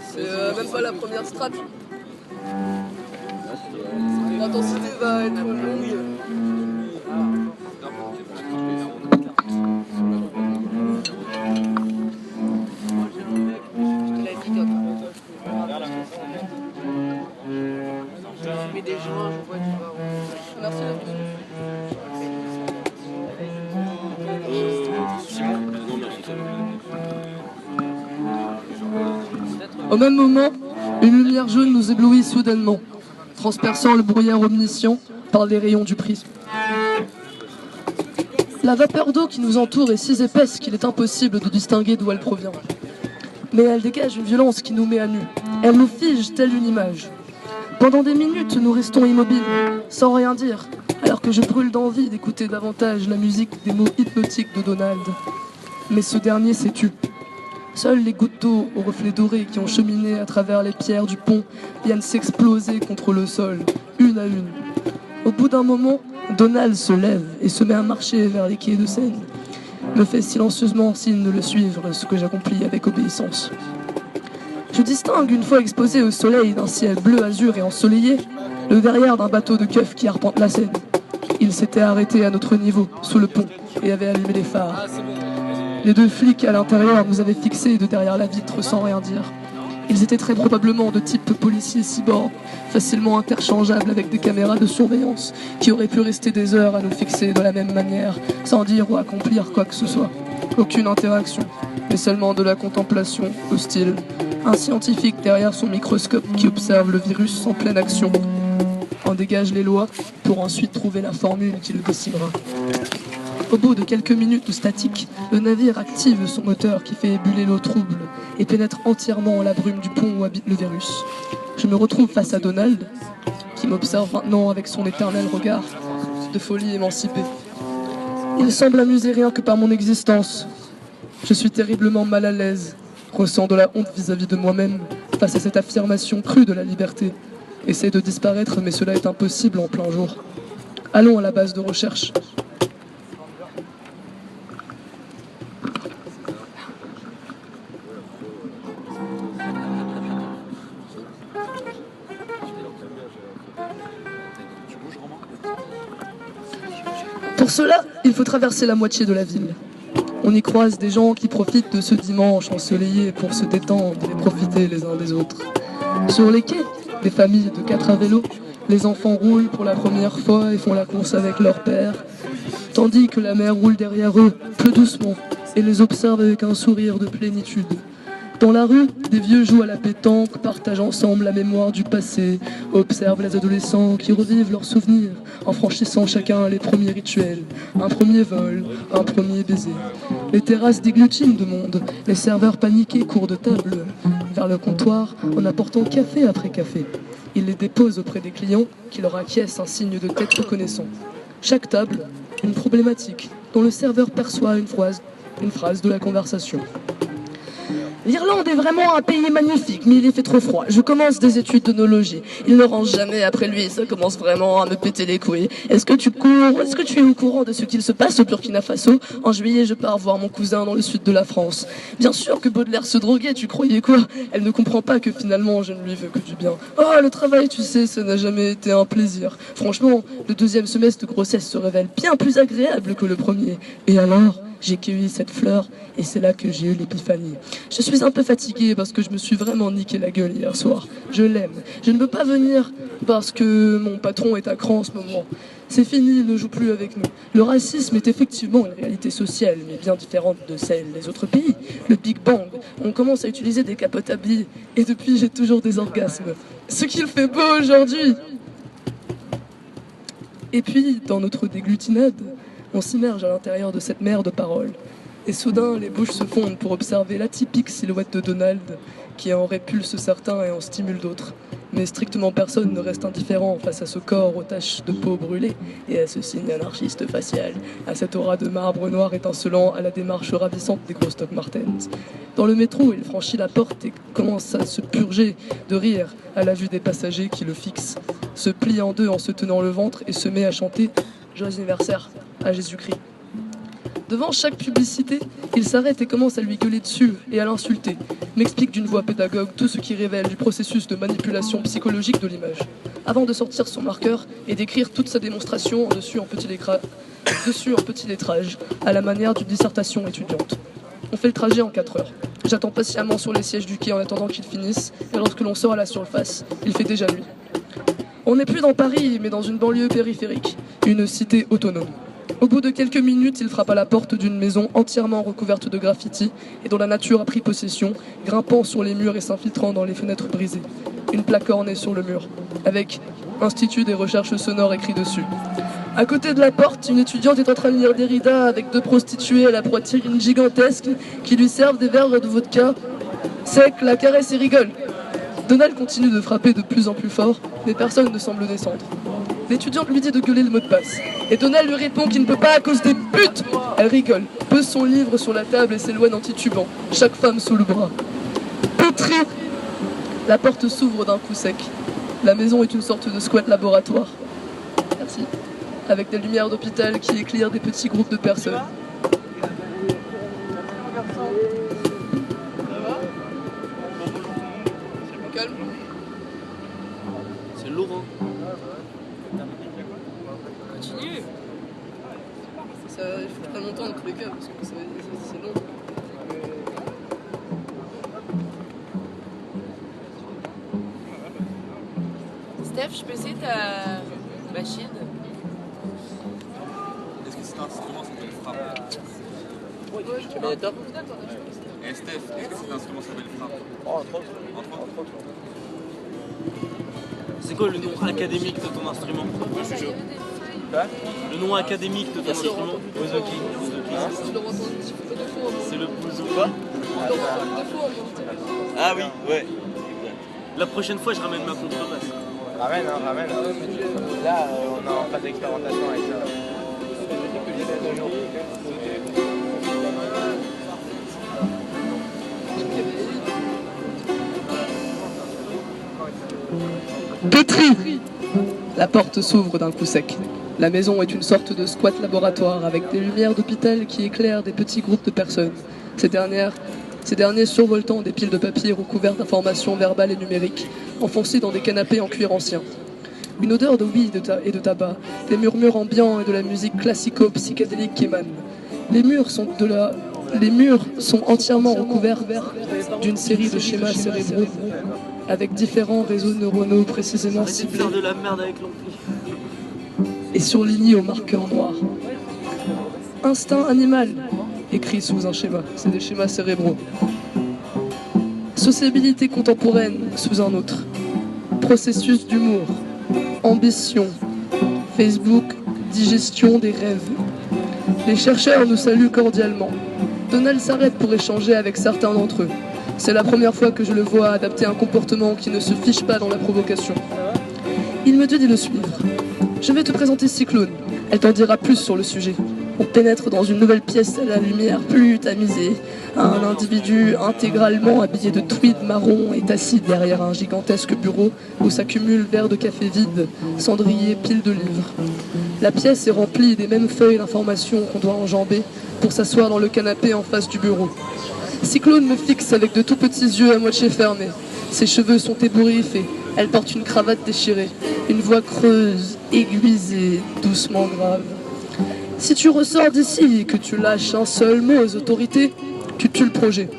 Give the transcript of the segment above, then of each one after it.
C'est même pas la première strate. L'intensité va être longue. Mais des joints, je vois, tu vois. Merci la question. Au même moment, une lumière jaune nous éblouit soudainement, transperçant le brouillard omniscient par les rayons du prisme. La vapeur d'eau qui nous entoure est si épaisse qu'il est impossible de distinguer d'où elle provient. Mais elle dégage une violence qui nous met à nu. Elle nous fige telle une image. Pendant des minutes, nous restons immobiles, sans rien dire, alors que je brûle d'envie d'écouter davantage la musique des mots hypnotiques de Donald. Mais ce dernier s'est tu. Seules les gouttes d'eau aux reflets dorés qui ont cheminé à travers les pierres du pont viennent s'exploser contre le sol, une à une. Au bout d'un moment, Donald se lève et se met à marcher vers les quais de Seine. Me fait silencieusement signe de le suivre, ce que j'accomplis avec obéissance. Je distingue, une fois exposé au soleil d'un ciel bleu azur et ensoleillé, le verrière d'un bateau de keuf qui arpente la Seine. Il s'était arrêté à notre niveau, sous le pont, et avait allumé les phares. Les deux flics à l'intérieur nous avaient fixés de derrière la vitre sans rien dire. Ils étaient très probablement de type policier cyborg, facilement interchangeables avec des caméras de surveillance, qui auraient pu rester des heures à nous fixer de la même manière, sans dire ou accomplir quoi que ce soit. Aucune interaction, mais seulement de la contemplation hostile. Un scientifique derrière son microscope qui observe le virus en pleine action, en dégage les lois pour ensuite trouver la formule qui le décimera. Au bout de quelques minutes de statique, le navire active son moteur qui fait ébuler l'eau trouble et pénètre entièrement la brume du pont où habite le virus. Je me retrouve face à Donald, qui m'observe maintenant avec son éternel regard de folie émancipée. Il semble amusé rien que par mon existence. Je suis terriblement mal à l'aise, ressens de la honte vis-à-vis de moi-même face à cette affirmation crue de la liberté. Essaie de disparaître, mais cela est impossible en plein jour. Allons à la base de recherche. Pour cela, il faut traverser la moitié de la ville. On y croise des gens qui profitent de ce dimanche ensoleillé pour se détendre et profiter les uns des autres. Sur les quais, des familles de 4 à vélo, les enfants roulent pour la première fois et font la course avec leur père, tandis que la mère roule derrière eux, plus doucement, et les observe avec un sourire de plénitude. Dans la rue, des vieux jouent à la pétanque, partagent ensemble la mémoire du passé, observent les adolescents qui revivent leurs souvenirs en franchissant chacun les premiers rituels, un premier vol, un premier baiser. Les terrasses déglutinent de monde, les serveurs paniqués courent de table vers le comptoir en apportant café après café. Ils les déposent auprès des clients qui leur acquiescent un signe de tête reconnaissant. Chaque table, une problématique dont le serveur perçoit une phrase de la conversation. L'Irlande est vraiment un pays magnifique, mais il y fait trop froid. Je commence des études d'œnologie. Il ne range jamais après lui, ça commence vraiment à me péter les couilles. Est-ce que tu cours? Est-ce que tu es au courant de ce qu'il se passe au Burkina Faso? En juillet, je pars voir mon cousin dans le sud de la France. Bien sûr que Baudelaire se droguait, tu croyais quoi? Elle ne comprend pas que finalement, je ne lui veux que du bien. Oh, le travail, tu sais, ça n'a jamais été un plaisir. Franchement, le deuxième semestre de grossesse se révèle bien plus agréable que le premier. Et alors, j'ai cueilli cette fleur et c'est là que j'ai eu l'épiphanie. Je suis un peu fatiguée parce que je me suis vraiment niqué la gueule hier soir. Je l'aime. Je ne peux pas venir parce que mon patron est à cran en ce moment. C'est fini, il ne joue plus avec nous. Le racisme est effectivement une réalité sociale, mais bien différente de celle des autres pays. Le Big Bang, on commence à utiliser des capotes habillées et depuis j'ai toujours des orgasmes. Ce qu'il fait beau aujourd'hui. Et puis, dans notre déglutinade, on s'immerge à l'intérieur de cette mer de paroles. Et soudain, les bouches se fondent pour observer l'atypique silhouette de Donald, qui en répulse certains et en stimule d'autres. Mais strictement personne ne reste indifférent face à ce corps aux taches de peau brûlées et à ce signe anarchiste facial, à cette aura de marbre noir étincelant, à la démarche ravissante des grosses Doc Martens. Dans le métro, il franchit la porte et commence à se purger de rire à la vue des passagers qui le fixent, se plie en deux en se tenant le ventre et se met à chanter « Joyeux anniversaire » à Jésus-Christ. Devant chaque publicité, il s'arrête et commence à lui gueuler dessus et à l'insulter, m'explique d'une voix pédagogue tout ce qui révèle du processus de manipulation psychologique de l'image, avant de sortir son marqueur et d'écrire toute sa démonstration dessus en petit lettrage, à la manière d'une dissertation étudiante. On fait le trajet en 4 heures. J'attends patiemment sur les sièges du quai en attendant qu'il finisse, et lorsque l'on sort à la surface, il fait déjà nuit. On n'est plus dans Paris, mais dans une banlieue périphérique, une cité autonome. Au bout de quelques minutes, il frappe à la porte d'une maison entièrement recouverte de graffitis et dont la nature a pris possession, grimpant sur les murs et s'infiltrant dans les fenêtres brisées. Une plaque ornée sur le mur, avec « Institut des recherches sonores » écrit dessus. À côté de la porte, une étudiante est en train de lire Derrida avec 2 prostituées à la poitrine gigantesque qui lui servent des verres de vodka sec, la caresse et rigole. Donald continue de frapper de plus en plus fort, mais personne ne semble descendre. L'étudiante lui dit de gueuler le mot de passe, et Donald lui répond qu'il ne peut pas à cause des putes. Elle rigole, pose son livre sur la table et s'éloigne en titubant, chaque femme sous le bras. Pétri. La porte s'ouvre d'un coup sec. La maison est une sorte de squat laboratoire. Merci. Avec des lumières d'hôpital qui éclairent des petits groupes de personnes. Calme. C'est lourd, hein. Continue. Ça, il faut pas longtemps dans tous les cas parce que c'est long. Steph, je peux essayer ta machine? Est-ce que c'est un instrument qui s'appelle frappe? D'accord. Et Steph, est-ce que c'est un instrument qui s'appelle frappe? Entre autres. C'est quoi le nom académique de ton instrument? Le nom académique de ton instrument? Bouzouki. Tu l'auras entendu un petit peu de fois. C'est le bouzou. Quoi? Tu l'auras entendu 2 fois. Ah oui, ouais. La prochaine fois, je ramène ma contrebasse. Ramène. Là, on est en phase d'expérimentation avec ça. Pétri. La porte s'ouvre d'un coup sec. La maison est une sorte de squat laboratoire avec des lumières d'hôpital qui éclairent des petits groupes de personnes. Ces derniers survoltant des piles de papier recouvertes d'informations verbales et numériques, enfoncées dans des canapés en cuir ancien. Une odeur de weed et de tabac, des murmures ambiants et de la musique classico-psychédélique qui émane. Les murs sont entièrement recouverts d'une série de schémas cérébraux avec différents réseaux neuronaux précisément Arrêtez de ciblés faire de la merde avec l'ampli. et surlignés au marqueur noir. Instinct animal, écrit sous un schéma, c'est des schémas cérébraux. Sociabilité contemporaine, sous un autre. Processus d'humour, ambition, Facebook, digestion des rêves. Les chercheurs nous saluent cordialement. Donald s'arrête pour échanger avec certains d'entre eux. C'est la première fois que je le vois adapter un comportement qui ne se fiche pas dans la provocation. Il me dit de le suivre. Je vais te présenter Cyclone. Elle t'en dira plus sur le sujet. On pénètre dans une nouvelle pièce à la lumière plus tamisée. Un individu intégralement habillé de tweed marron est assis derrière un gigantesque bureau où s'accumulent verres de café vides, cendriers, piles de livres. La pièce est remplie des mêmes feuilles d'informations qu'on doit enjamber pour s'asseoir dans le canapé en face du bureau. Cyclone me fixe avec de tout petits yeux à moitié fermés. Ses cheveux sont ébouriffés. Elle porte une cravate déchirée, une voix creuse, aiguisée, doucement grave. Si tu ressors d'ici et que tu lâches un seul mot aux autorités, tu tues le projet.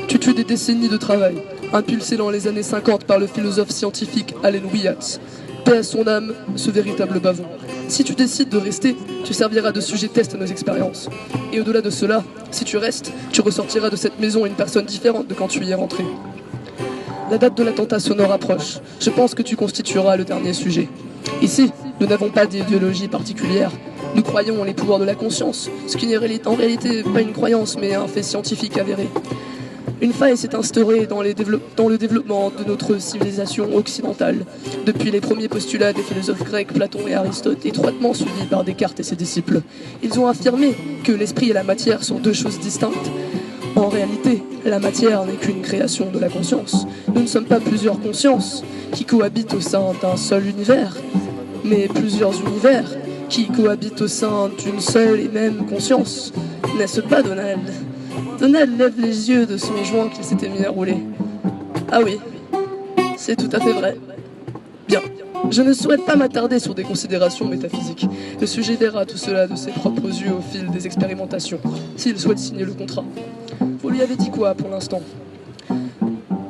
Tu tues des décennies de travail, impulsées dans les années 50 par le philosophe scientifique Allen Wyatt. Paix à son âme, ce véritable bavon. Si tu décides de rester, tu serviras de sujet test à nos expériences. Et au-delà de cela, si tu restes, tu ressortiras de cette maison une personne différente de quand tu y es rentré. La date de l'attentat sonore approche. Je pense que tu constitueras le dernier sujet. Ici, nous n'avons pas d'idéologie particulière. Nous croyons en les pouvoirs de la conscience, ce qui n'est en réalité pas une croyance, mais un fait scientifique avéré. Une faille s'est instaurée dans le développement de notre civilisation occidentale, depuis les premiers postulats des philosophes grecs Platon et Aristote, étroitement suivis par Descartes et ses disciples. Ils ont affirmé que l'esprit et la matière sont 2 choses distinctes. En réalité, la matière n'est qu'une création de la conscience. Nous ne sommes pas plusieurs consciences qui cohabitent au sein d'un seul univers, mais plusieurs univers qui cohabitent au sein d'une seule et même conscience. N'est-ce pas, Donald? Donald lève les yeux de son joint qu'il s'était mis à rouler. Ah oui, c'est tout à fait vrai. Bien, je ne souhaite pas m'attarder sur des considérations métaphysiques. Le sujet verra tout cela de ses propres yeux au fil des expérimentations, s'il souhaite signer le contrat. Vous lui avez dit quoi pour l'instant?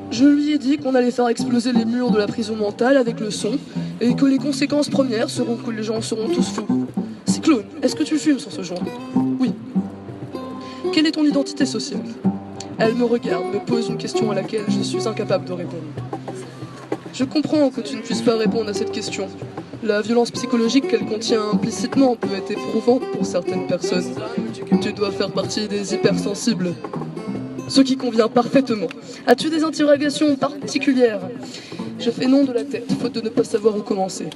Je lui ai dit qu'on allait faire exploser les murs de la prison mentale avec le son, et que les conséquences premières seront que les gens seront tous fous. Cyclone, est-ce que tu fumes sur ce joint? Oui. Quelle est ton identité sociale? Elle me regarde, me pose une question à laquelle je suis incapable de répondre. Je comprends que tu ne puisses pas répondre à cette question. La violence psychologique qu'elle contient implicitement peut être éprouvante pour certaines personnes. Tu dois faire partie des hypersensibles. Ce qui convient parfaitement. As-tu des interrogations particulières? Je fais non de la tête, faute de ne pas savoir où commencer.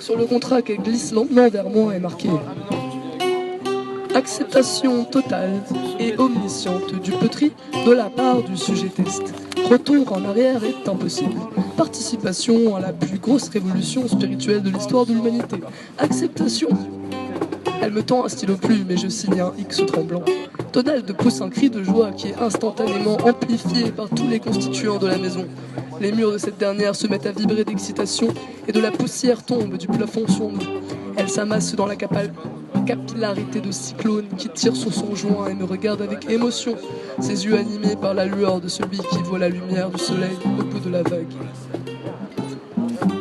Sur le contrat qu'elle glisse lentement vers moi est marqué acceptation totale et omnisciente du petit de la part du sujet test. Retour en arrière est impossible. Participation à la plus grosse révolution spirituelle de l'histoire de l'humanité. Acceptation. Elle me tend un stylo plume et je signe un X tremblant. Donald pousse un cri de joie qui est instantanément amplifié par tous les constituants de la maison. Les murs de cette dernière se mettent à vibrer d'excitation et de la poussière tombe du plafond sur nous. Elle s'amasse dans la capillarité de Cyclone qui tire sur son joint et me regarde avec émotion, ses yeux animés par la lueur de celui qui voit la lumière du soleil au bout de la vague.